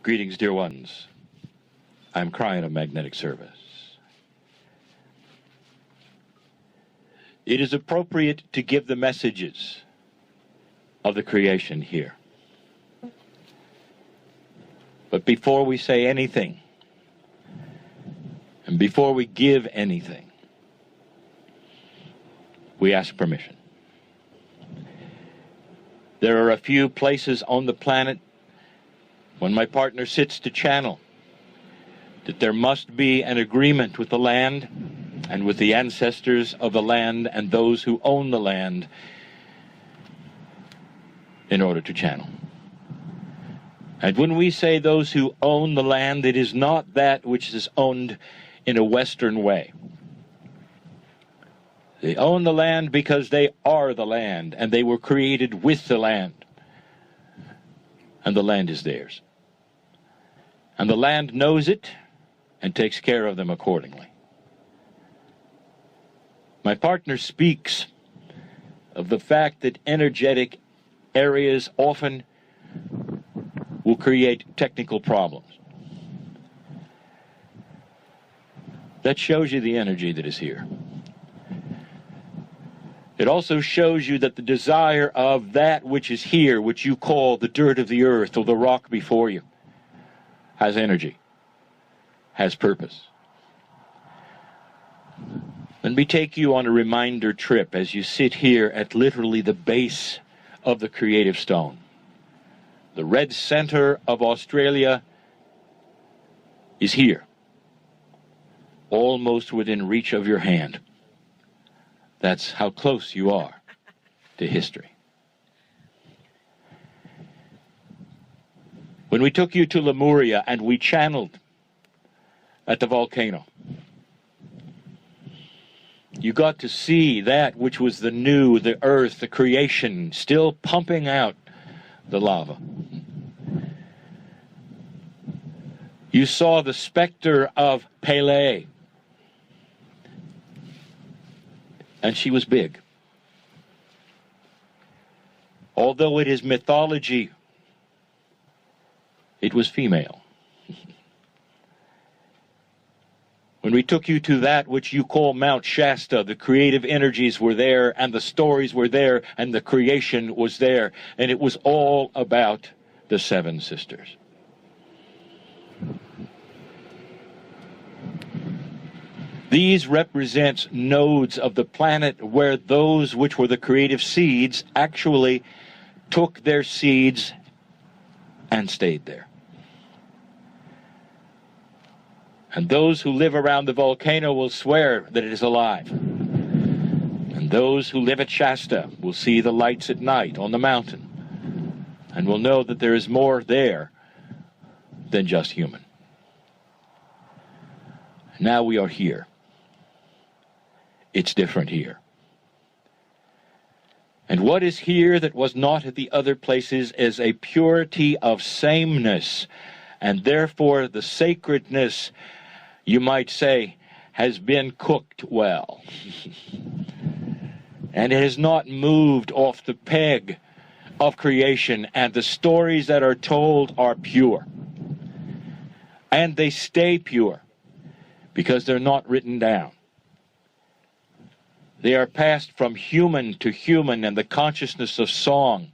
Greetings, dear ones. I'm Kryon of Magnetic Service. It is appropriate to give the messages of the creation here. But before we say anything, and before we give anything, we ask permission. There are a few places on the planet when my partner sits to channel that there must be an agreement with the land and with the ancestors of the land and those who own the land in order to channel. And when we say those who own the land, it is not that which is owned in a Western way. They own the land because they are the land, and they were created with the land. And the land is theirs. And the land knows it and takes care of them accordingly. My partner speaks of the fact that energetic areas often will create technical problems. That shows you the energy that is here. It also shows you that the desire of that which is here, which you call the dirt of the earth or the rock before you, has energy, has purpose. Let me take you on a reminder trip as you sit here at literally the base of the creative stone. The red center of Australia is here, almost within reach of your hand. That's how close you are to history. When we took you to Lemuria and we channeled at the volcano, you got to see that which was the new, the earth, the creation, still pumping out the lava. You saw the specter of Pele, and she was big. Although it is mythology, it was female. When we took you to that which you call Mount Shasta, the creative energies were there, and the stories were there, and the creation was there, and it was all about the seven sisters. These represent nodes of the planet where those which were the creative seeds actually took their seeds and stayed there. And those who live around the volcano will swear that it is alive. And those who live at Shasta will see the lights at night on the mountain and will know that there is more there than just human. Now we are here. It's different here. And what is here that was not at the other places is a purity of sameness, and therefore the sacredness, you might say, has been cooked well. And it has not moved off the peg of creation, and the stories that are told are pure. And they stay pure because they're not written down. They are passed from human to human and the consciousness of song.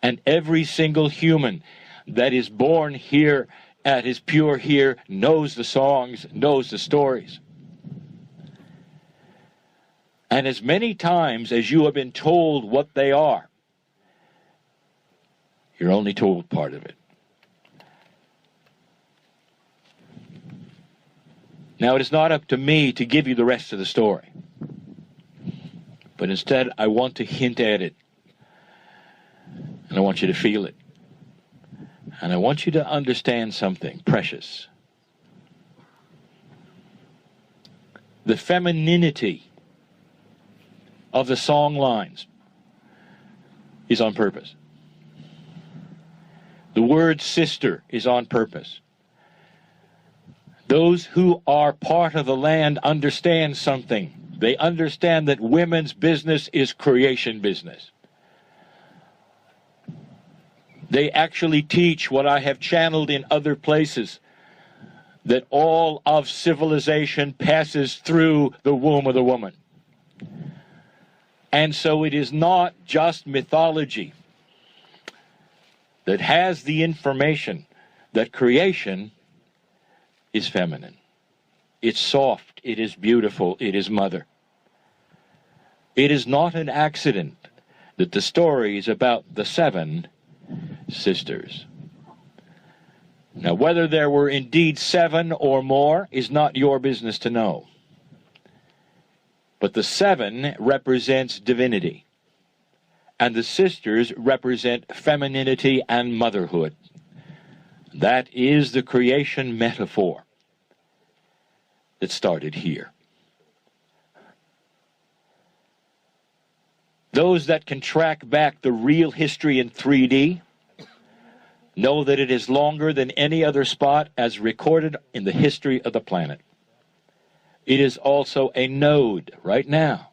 And every single human that is born here, that is pure here, knows the songs, knows the stories. And as many times as you have been told what they are, you're only told part of it. Now, it is not up to me to give you the rest of the story. But instead, I want to hint at it. And I want you to feel it. And I want you to understand something precious. The femininity of the song lines is on purpose. The word sister is on purpose. Those who are part of the land understand something. They understand that women's business is creation business. They actually teach what I have channeled in other places, that all of civilization passes through the womb of the woman. And so it is not just mythology that has the information that creation is feminine. It's soft, it is beautiful, it is mother. It is not an accident that the story is about the 7 sisters. Now, whether there were indeed 7 or more is not your business to know. But the 7 represents divinity, and the sisters represent femininity and motherhood. That is the creation metaphor that started here. Those that can track back the real history in 3D know that it is longer than any other spot as recorded in the history of the planet. It is also a node right now.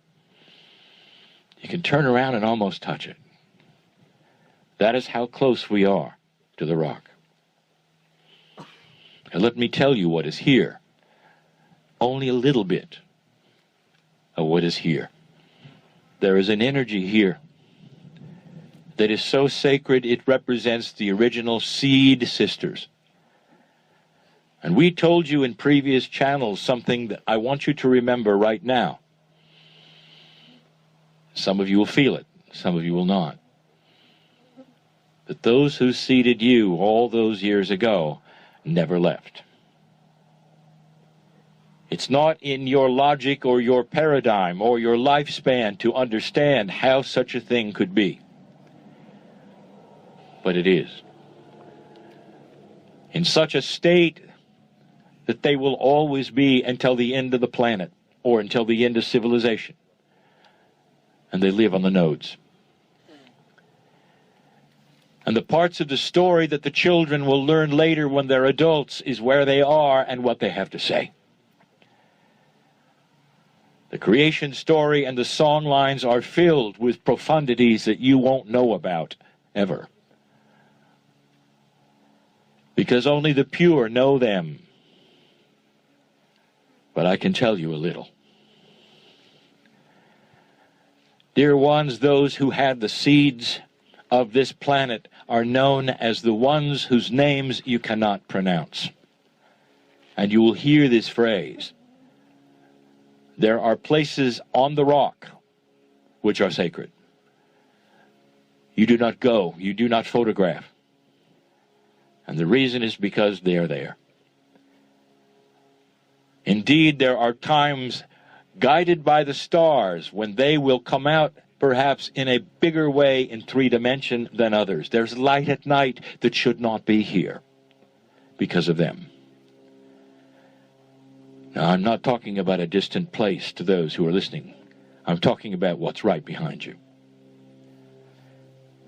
You can turn around and almost touch it. That is how close we are to the rock. And let me tell you what is here. Only a little bit of what is here. There is an energy here that is so sacred it represents the original seed sisters. And we told you in previous channels something that I want you to remember right now. Some of you will feel it, some of you will not. That those who seeded you all those years ago never left. It's not in your logic or your paradigm or your lifespan to understand how such a thing could be. But it is. In such a state that they will always be until the end of the planet or until the end of civilization. And they live on the nodes. And the parts of the story that the children will learn later when they're adults is where they are and what they have to say. The creation story and the song lines are filled with profundities that you won't know about ever. Because only the pure know them. But I can tell you a little. Dear ones, those who had the seeds of this planet are known as the ones whose names you cannot pronounce. And you will hear this phrase. There are places on the rock which are sacred. You do not go, you do not photograph. And the reason is because they are there. Indeed, there are times guided by the stars when they will come out perhaps in a bigger way in 3 dimension than others. There's light at night that should not be here because of them. Now, I'm not talking about a distant place to those who are listening. I'm talking about what's right behind you.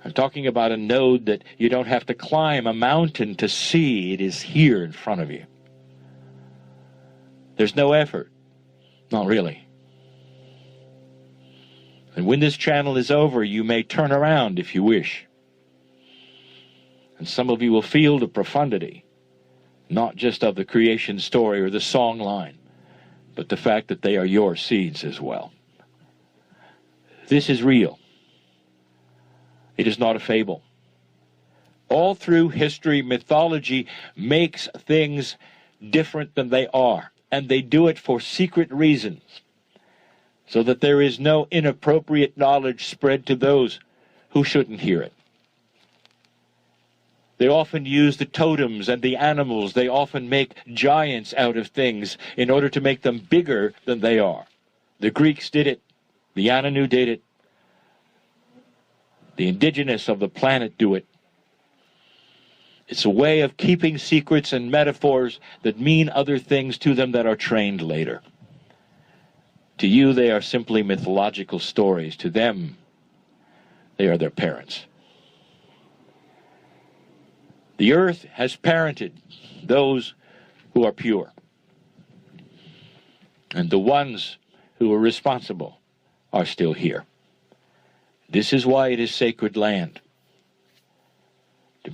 I'm talking about a node that you don't have to climb a mountain to see. It is here in front of you. There's no effort. Not really. And when this channel is over, you may turn around if you wish. And some of you will feel the profundity, not just of the creation story or the song line, but the fact that they are your seeds as well. This is real. It is not a fable. All through history, mythology makes things different than they are, and they do it for secret reasons, so that there is no inappropriate knowledge spread to those who shouldn't hear it. They often use the totems and the animals. They often make giants out of things in order to make them bigger than they are. The Greeks did it. The Anu did it. The indigenous of the planet do it. It's a way of keeping secrets and metaphors that mean other things to them that are trained later. To you, they are simply mythological stories. To them, they are their parents. The earth has parented those who are pure. And the ones who are responsible are still here. This is why it is sacred land.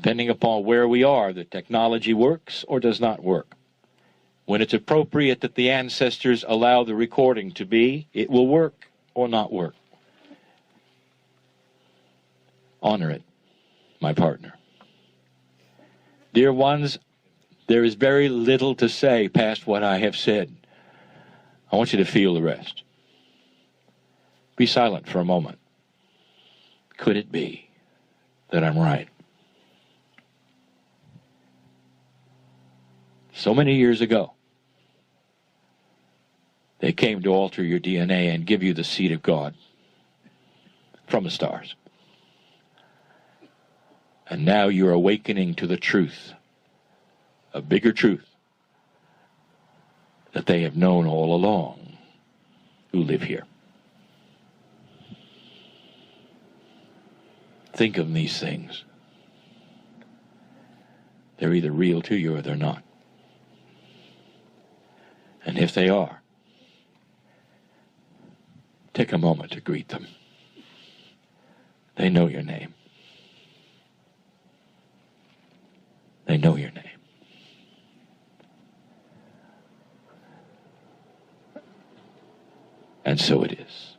Depending upon where we are, the technology works or does not work. When it's appropriate that the ancestors allow the recording to be, it will work or not work. Honor it, my partner. Dear ones, there is very little to say past what I have said. I want you to feel the rest. Be silent for a moment. Could it be that I'm right? So many years ago, they came to alter your DNA and give you the seed of God from the stars. And now you're awakening to the truth, a bigger truth that they have known all along who live here. Think of these things. They're either real to you or they're not. And if they are, take a moment to greet them. They know your name. They know your name. And so it is.